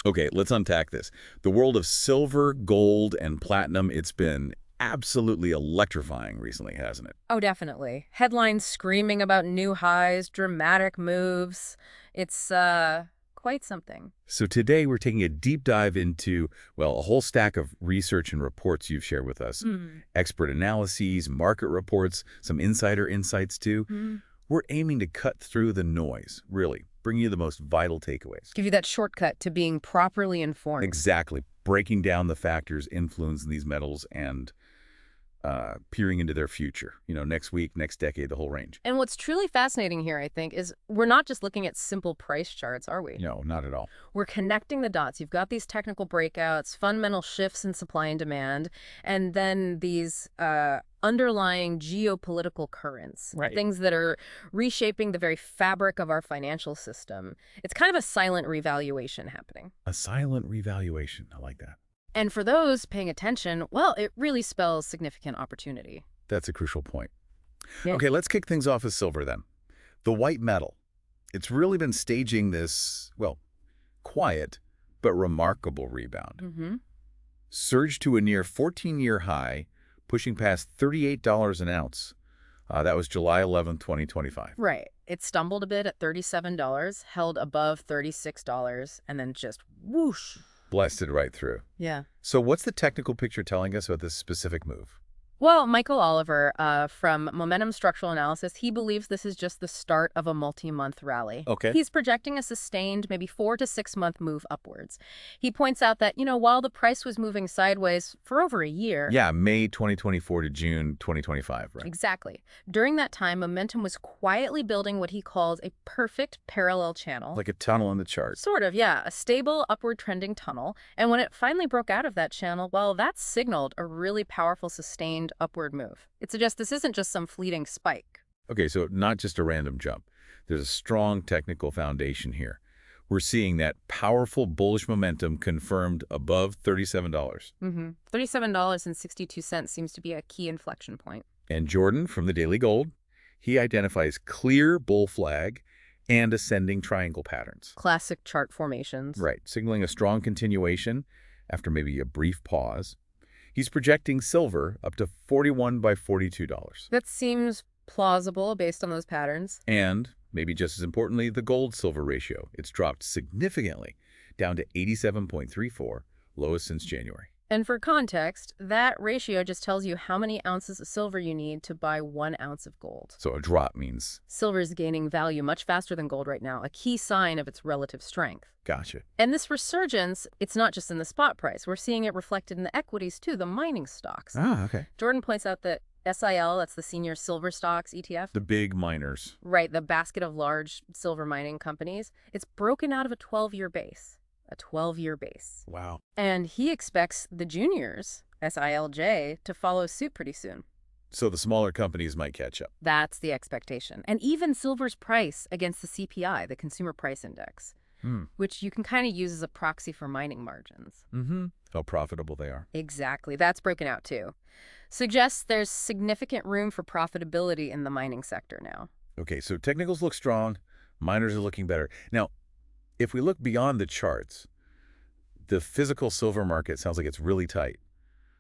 Okay, let's unpack this. The world of silver, gold, and platinum, it's been absolutely electrifying recently, hasn't it? Oh, definitely. Headlines screaming about new highs, dramatic moves. It's, quite something. So today we're taking a deep dive into, well, a whole stack of research and reports you've shared with us. Hmm. Expert analyses, market reports, some insider insights too. Hmm. We're aiming to cut through the noise, really, bring you the most vital takeaways. Give you that shortcut to being properly informed. Exactly. Breaking down the factors influencing these metals and peering into their future. Next week, next decade, the whole range. And what's truly fascinating here, I think, is we're not just looking at simple price charts, are we? No, not at all. We're connecting the dots. You've got these technical breakouts, fundamental shifts in supply and demand, and then these underlying geopolitical currents, Right. things that are reshaping the very fabric of our financial system. It's kind of a silent revaluation happening. A silent revaluation. I like that. And for those paying attention, well, it really spells significant opportunity. That's a crucial point. Yeah. Okay, let's kick things off with silver then. The white metal. It's really been staging this, well, quiet but remarkable rebound. Mm-hmm. Surged to a near 14-year high, pushing past $38 an ounce. That was July 11th, 2025. Right. It stumbled a bit at $37, held above $36, and then just whoosh. Blasted right through. Yeah. So what's the technical picture telling us about this specific move? Well, Michael Oliver from Momentum Structural Analysis, he believes this is just the start of a multi-month rally. Okay. He's projecting a sustained, maybe 4 to 6 month move upwards. He points out that, while the price was moving sideways for over a year. Yeah, May 2024 to June 2025, right? Exactly. During that time, momentum was quietly building what he calls a perfect parallel channel. Like a tunnel in the chart. Sort of, yeah. A stable, upward trending tunnel. And when it finally broke out of that channel, well, that signaled a really powerful, sustained upward move. It suggests this isn't just some fleeting spike. Okay, so not just a random jump. There's a strong technical foundation here. We're seeing that powerful bullish momentum confirmed above $37. Mm-hmm. $37.62 seems to be a key inflection point. And Jordan from the Daily Gold, he identifies clear bull flag and ascending triangle patterns. Classic chart formations. Right, signaling a strong continuation after maybe a brief pause. He's projecting silver up to $41 by $42. That seems plausible based on those patterns. And, maybe just as importantly, the gold-silver ratio. It's dropped significantly, down to 87.34, lowest since January. And for context, that ratio just tells you how many ounces of silver you need to buy 1 ounce of gold. So a drop means... Silver is gaining value much faster than gold right now, a key sign of its relative strength. Gotcha. And this resurgence, it's not just in the spot price. We're seeing it reflected in the equities, too, the mining stocks. Ah, okay. Jordan points out that SIL, that's the Senior Silver Stocks ETF. The big miners. Right, the basket of large silver mining companies. It's broken out of a 12-year base. A 12-year base. Wow. And he expects the juniors, SILJ, to follow suit pretty soon. So the smaller companies might catch up. That's the expectation. And even silver's price against the CPI, the Consumer Price Index, which you can kind of use as a proxy for mining margins. Mm-hmm. How profitable they are. Exactly. That's broken out too. Suggests there's significant room for profitability in the mining sector now. Okay, so technicals look strong. Miners are looking better. Now, if we look beyond the charts, the physical silver market sounds like it's really tight.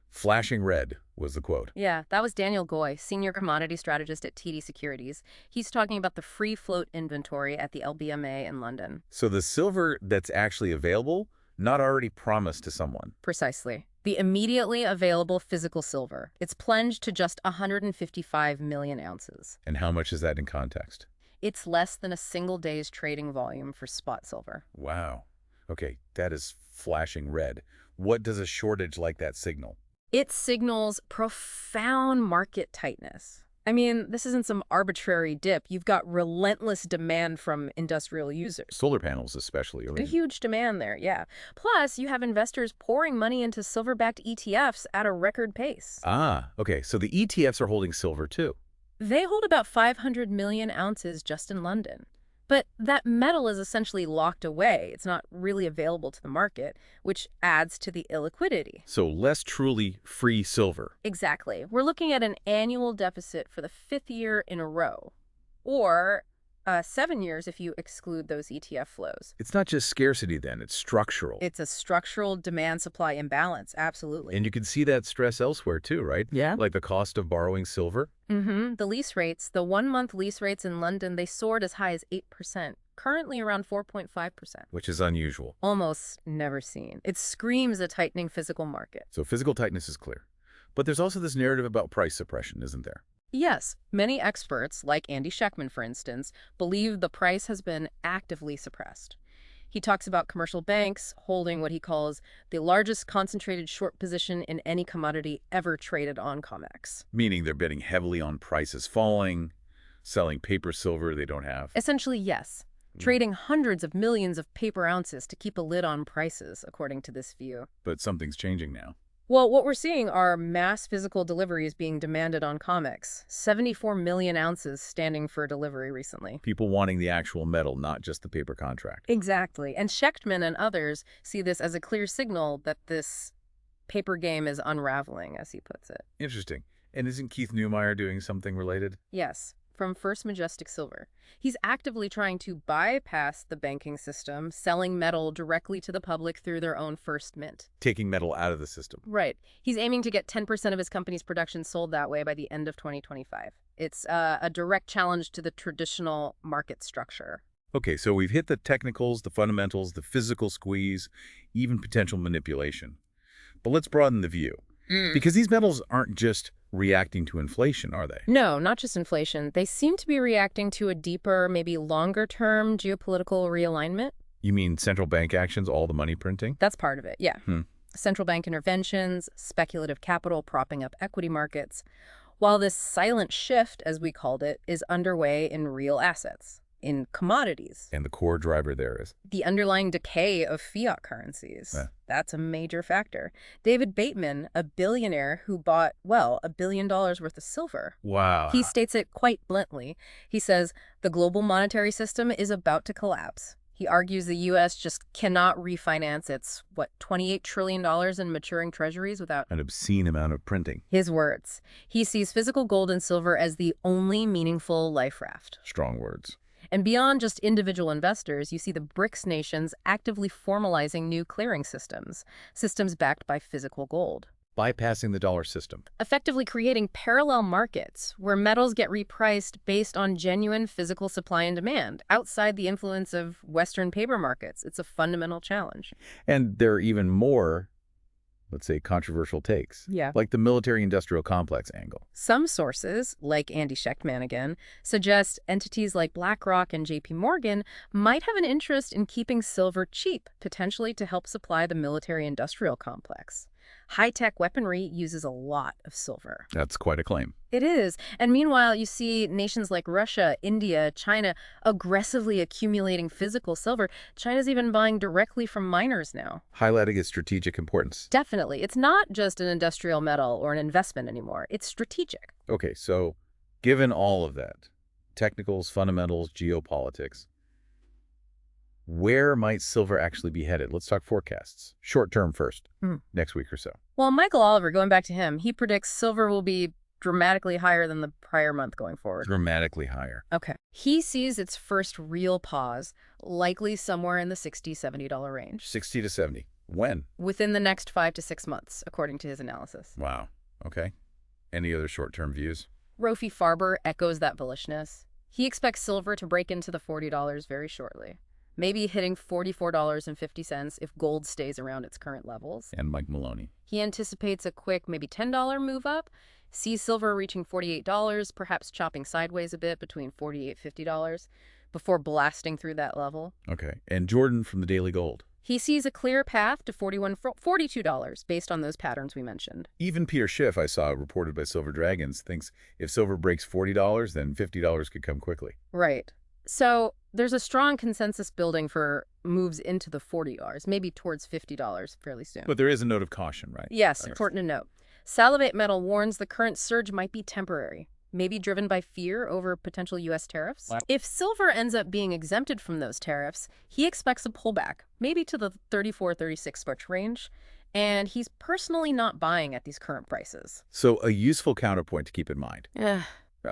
Flashing red was the quote. Yeah, that was Daniel Goy, senior commodity strategist at TD Securities. He's talking about the free float inventory at the LBMA in London. So the silver that's actually available, not already promised to someone. Precisely. The immediately available physical silver. It's plunged to just 155 million ounces. And how much is that in context? It's less than a single day's trading volume for spot silver. Wow. Okay, that is flashing red. What does a shortage like that signal? It signals profound market tightness. I mean, this isn't some arbitrary dip. You've got relentless demand from industrial users. Solar panels especially. A huge demand there, yeah. Plus, you have investors pouring money into silver-backed ETFs at a record pace. Ah, okay, so the ETFs are holding silver too. They hold about 500 million ounces just in London. But that metal is essentially locked away. It's not really available to the market, which adds to the illiquidity. So less truly free silver. Exactly. We're looking at an annual deficit for the 5th year in a row. Or 7 years if you exclude those ETF flows. It's not just scarcity then, it's structural. It's a structural demand-supply imbalance, absolutely. And you can see that stress elsewhere too, right? Yeah. Like the cost of borrowing silver. The lease rates, the 1-month lease rates in London, they soared as high as 8%, currently around 4.5%. Which is unusual. Almost never seen. It screams a tightening physical market. So physical tightness is clear. But there's also this narrative about price suppression, isn't there? Yes, many experts, like Andy Schectman, for instance, believe the price has been actively suppressed. He talks about commercial banks holding what he calls the largest concentrated short position in any commodity ever traded on COMEX. Meaning they're betting heavily on prices falling, selling paper silver they don't have. Essentially, yes. Trading hundreds of millions of paper ounces to keep a lid on prices, according to this view. But something's changing now. Well, what we're seeing are mass physical deliveries being demanded on COMEX. 74 million ounces standing for delivery recently. People wanting the actual metal, not just the paper contract. Exactly. And Schechtman and others see this as a clear signal that this paper game is unraveling, as he puts it. Interesting. And isn't Keith Neumeyer doing something related? Yes, from First Majestic Silver. He's actively trying to bypass the banking system, selling metal directly to the public through their own first mint. Taking metal out of the system. Right. He's aiming to get 10% of his company's production sold that way by the end of 2025. It's a direct challenge to the traditional market structure. Okay, so we've hit the technicals, the fundamentals, the physical squeeze, even potential manipulation. But let's broaden the view. Because these metals aren't just reacting to inflation, are they? No, not just inflation. They seem to be reacting to a deeper, maybe longer-term geopolitical realignment. You mean central bank actions, all the money printing? That's part of it, yeah. Central bank interventions, speculative capital propping up equity markets, while this silent shift, as we called it, is underway in real assets, in commodities. And the core driver there is? The underlying decay of fiat currencies. That's a major factor. David Bateman, a billionaire who bought, well, $1 billion worth of silver. Wow. He states it quite bluntly. He says, the global monetary system is about to collapse. He argues the U.S. just cannot refinance its, $28 trillion in maturing treasuries without an obscene amount of printing. His words. He sees physical gold and silver as the only meaningful life raft. Strong words. And beyond just individual investors, you see the BRICS nations actively formalizing new clearing systems backed by physical gold. Bypassing the dollar system. Effectively creating parallel markets where metals get repriced based on genuine physical supply and demand, outside the influence of Western paper markets. It's a fundamental challenge. And there are even more, let's say, controversial takes. Yeah. Like the military-industrial complex angle. Some sources, like Andy Schectman again, suggest entities like BlackRock and JP Morgan might have an interest in keeping silver cheap, potentially to help supply the military-industrial complex. High-tech weaponry uses a lot of silver. That's quite a claim. It is. And meanwhile, you see nations like Russia, India, China aggressively accumulating physical silver. China's even buying directly from miners now. Highlighting its strategic importance. Definitely. It's not just an industrial metal or an investment anymore. It's strategic. Okay, so given all of that, technicals, fundamentals, geopolitics, where might silver actually be headed? Let's talk forecasts. Short term first, next week or so. Well, Michael Oliver, going back to him, he predicts silver will be dramatically higher than the prior month going forward. Dramatically higher. Okay. He sees its first real pause, likely somewhere in the $60, $70 range. 60 to 70. When? Within the next 5 to 6 months, according to his analysis. Wow. Okay. Any other short-term views? Rofi Farber echoes that bullishness. He expects silver to break into the $40 very shortly. Maybe hitting $44.50 if gold stays around its current levels. And Mike Maloney. He anticipates a quick, maybe $10 move up, sees silver reaching $48, perhaps chopping sideways a bit between $48 and $50, before blasting through that level. Okay. And Jordan from the Daily Gold. He sees a clear path to $42 based on those patterns we mentioned. Even Peter Schiff, I saw reported by Silver Dragons, thinks if silver breaks $40, then $50 could come quickly. Right. So there's a strong consensus building for moves into the $40, maybe towards $50 fairly soon. But there is a note of caution, right? Yes, important to note. Salivate Metal warns the current surge might be temporary, maybe driven by fear over potential U.S. tariffs. Wow. If silver ends up being exempted from those tariffs, he expects a pullback, maybe to the 34, 36 switch range, and he's personally not buying at these current prices. So a useful counterpoint to keep in mind.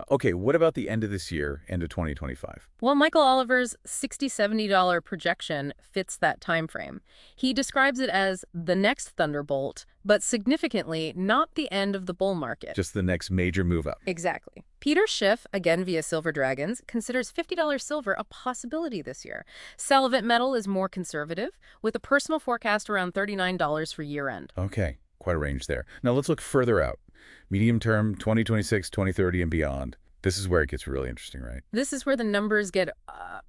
Okay, what about the end of this year, end of 2025? Well, Michael Oliver's $60–$70 projection fits that time frame. He describes it as the next thunderbolt, but significantly not the end of the bull market. Just the next major move up. Exactly. Peter Schiff, again via Silver Dragons, considers $50 silver a possibility this year. Salivate Metal is more conservative, with a personal forecast around $39 for year-end. Okay, quite a range there. Now let's look further out. Medium term, 2026, 2030, and beyond. This is where it gets really interesting, right? This is where the numbers get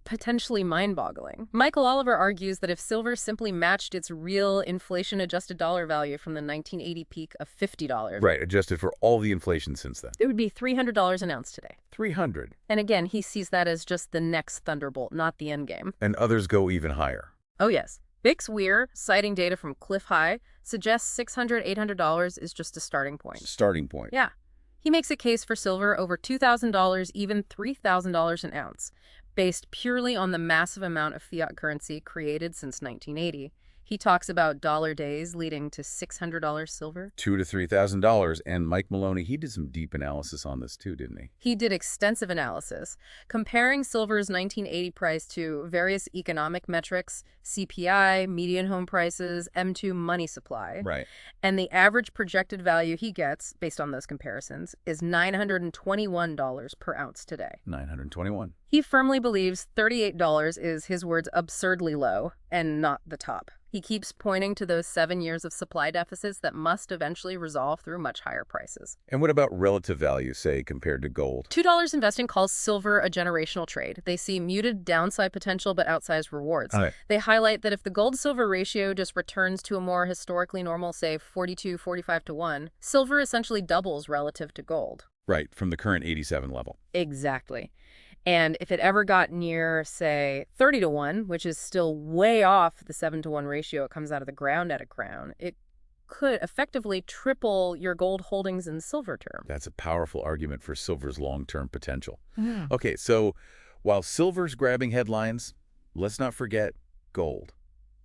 potentially mind-boggling. Michael Oliver argues that if silver simply matched its real inflation-adjusted dollar value from the 1980 peak of $50... Right, adjusted for all the inflation since then. It would be $300 an ounce today. 300. And again, he sees that as just the next thunderbolt, not the end game. And others go even higher. Oh, yes. Bix Weir, citing data from Cliff High, suggests $600, $800 is just a starting point. Starting point. Yeah. He makes a case for silver over $2,000, even $3,000 an ounce, based purely on the massive amount of fiat currency created since 1980. He talks about dollar days leading to $600 silver. $2,000 to $3,000. And Mike Maloney, he did some deep analysis on this too, didn't he? He did extensive analysis, comparing silver's 1980 price to various economic metrics, CPI, median home prices, M2 money supply. Right. And the average projected value he gets, based on those comparisons, is $921 per ounce today. 921. He firmly believes $38 is, his words, absurdly low and not the top. He keeps pointing to those 7 years of supply deficits that must eventually resolve through much higher prices. And what about relative value, say, compared to gold? $2 Investing calls silver a generational trade. They see muted downside potential but outsized rewards. Okay. They highlight that if the gold-silver ratio just returns to a more historically normal, say, 42, 45 to 1, silver essentially doubles relative to gold. Right, from the current 87 level. Exactly. And if it ever got near, say, 30 to 1, which is still way off the 7 to 1 ratio it comes out of the ground at a crown, it could effectively triple your gold holdings in silver term. That's a powerful argument for silver's long-term potential. Yeah. Okay, so while silver's grabbing headlines, let's not forget gold.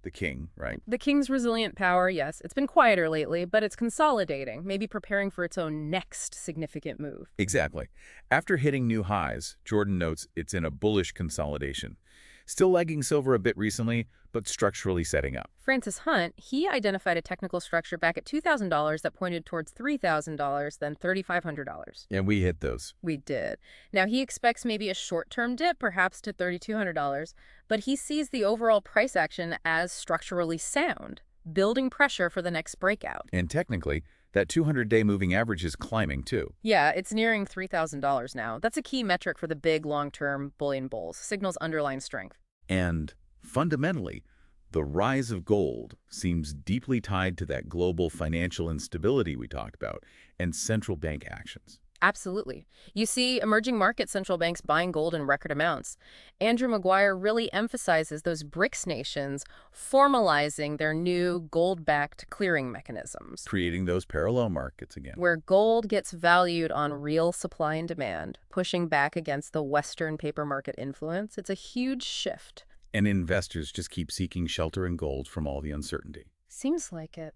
The king, right? The king's resilient power, yes. It's been quieter lately, but it's consolidating, maybe preparing for its own next significant move. Exactly. After hitting new highs, Jordan notes it's in a bullish consolidation. Still lagging silver a bit recently, but structurally setting up. Francis Hunt, he identified a technical structure back at $2,000 that pointed towards $3,000, then $3,500. And we hit those. We did. Now, he expects maybe a short-term dip, perhaps to $3,200, but he sees the overall price action as structurally sound, building pressure for the next breakout. And technically, that 200-day moving average is climbing too. Yeah, it's nearing $3,000 now. That's a key metric for the big long-term bullion bulls, signals underlying strength. And fundamentally, the rise of gold seems deeply tied to that global financial instability we talked about and central bank actions. Absolutely. You see emerging market central banks buying gold in record amounts. Andrew Maguire really emphasizes those BRICS nations formalizing their new gold-backed clearing mechanisms. Creating those parallel markets again. Where gold gets valued on real supply and demand, pushing back against the Western paper market influence. It's a huge shift. And investors just keep seeking shelter in gold from all the uncertainty. Seems like it.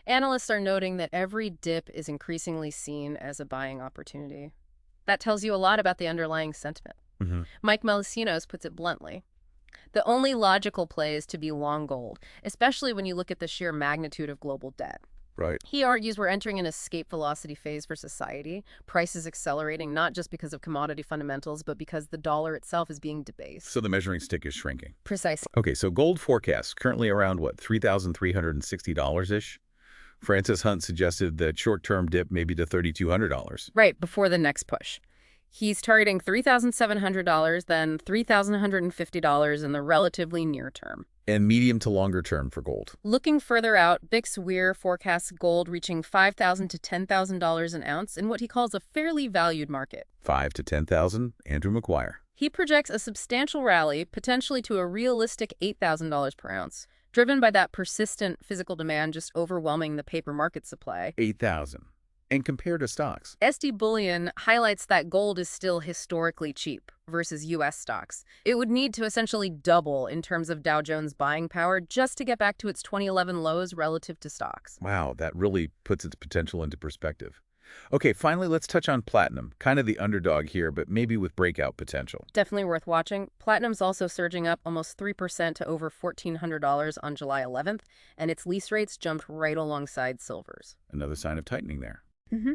Analysts are noting that every dip is increasingly seen as a buying opportunity. That tells you a lot about the underlying sentiment. Mm-hmm. Mike Melisinos puts it bluntly. The only logical play is to be long gold, especially when you look at the sheer magnitude of global debt. Right. He argues we're entering an escape velocity phase for society, prices accelerating not just because of commodity fundamentals, but because the dollar itself is being debased. So the measuring stick is shrinking. Precisely. Okay, so gold forecasts currently around, what, $3,360-ish? Francis Hunt suggested that short-term dip maybe to $3,200. Right, before the next push. He's targeting $3,700, then $3,150 in the relatively near term. And medium to longer term for gold. Looking further out, Bix Weir forecasts gold reaching $5,000 to $10,000 an ounce in what he calls a fairly valued market. 5 to 10,000, Andrew Maguire. He projects a substantial rally, potentially to a realistic $8,000 per ounce, driven by that persistent physical demand just overwhelming the paper market supply. 8,000. And compared to stocks. SD Bullion highlights that gold is still historically cheap versus U.S. stocks. It would need to essentially double in terms of Dow Jones buying power just to get back to its 2011 lows relative to stocks. Wow, that really puts its potential into perspective. Okay, finally, let's touch on platinum. Kind of the underdog here, but maybe with breakout potential. Definitely worth watching. Platinum's also surging up almost 3% to over $1,400 on July 11th, and its lease rates jumped right alongside silver's. Another sign of tightening there. hmm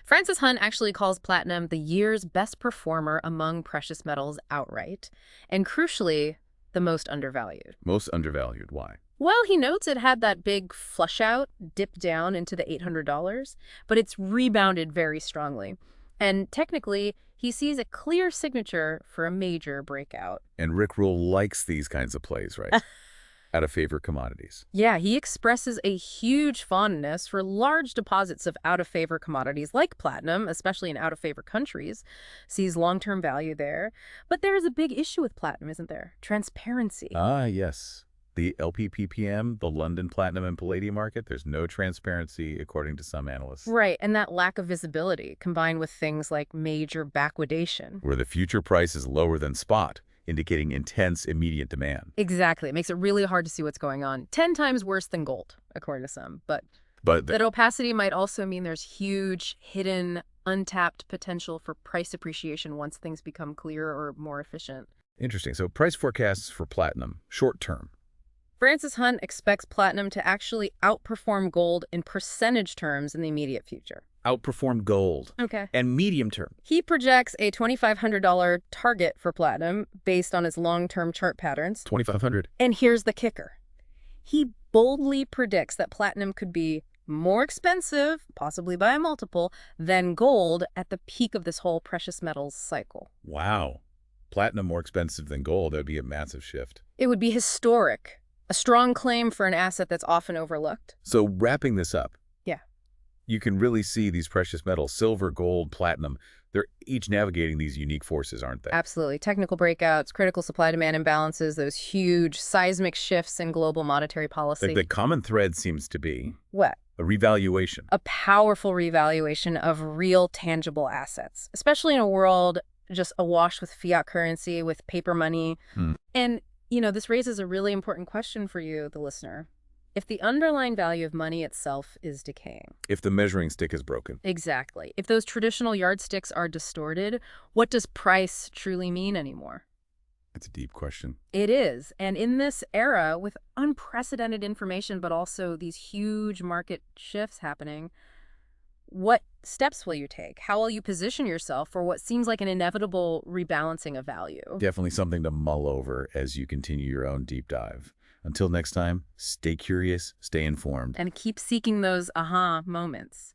Francis Hunt actually calls platinum the year's best performer among precious metals outright, and crucially, the most undervalued. Most undervalued. Why? Well, he notes it had that big flush out, dip down into the $800, but it's rebounded very strongly. And technically, he sees a clear signature for a major breakout. And Rick Rule likes these kinds of plays, right? Out of favor commodities. Yeah, he expresses a huge fondness for large deposits of out-of-favor commodities like platinum, especially in out-of-favor countries, sees long-term value there. But there is a big issue with platinum, isn't there? Transparency. Ah, yes. The LPPPM, the London Platinum and Palladium market, there's no transparency, according to some analysts. Right, and that lack of visibility, combined with things like major backwardation. Where the future price is lower than spot, indicating intense immediate demand. Exactly. It makes it really hard to see what's going on. 10 times worse than gold, according to some. But But that opacity might also mean there's huge, hidden, untapped potential for price appreciation once things become clearer or more efficient. interesting. So price forecasts for platinum, short term. Francis Hunt expects platinum to actually outperform gold in percentage terms in the immediate future. Outperform gold. Okay. And medium term. He projects a $2,500 target for platinum based on his long-term chart patterns. 2,500. And here's the kicker. He boldly predicts that platinum could be more expensive, possibly by a multiple, than gold at the peak of this whole precious metals cycle. Wow. Platinum more expensive than gold. That would be a massive shift. It would be historic, a strong claim for an asset that's often overlooked. So wrapping this up. Yeah. You can really see these precious metals, silver, gold, platinum, they're each navigating these unique forces, aren't they? Absolutely. Technical breakouts, critical supply-demand imbalances, those huge seismic shifts in global monetary policy. The common thread seems to be What? a revaluation. A powerful revaluation of real tangible assets, especially in a world just awash with fiat currency, with paper money. And, this raises a really important question for you, the listener. If the underlying value of money itself is decaying. If the measuring stick is broken. Exactly. If those traditional yardsticks are distorted, what does price truly mean anymore? It's a deep question. It is. And in this era with unprecedented information, but also these huge market shifts happening, what steps will you take? How will you position yourself for what seems like an inevitable rebalancing of value? Definitely something to mull over as you continue your own deep dive. Until next time, stay curious, stay informed. And keep seeking those aha moments.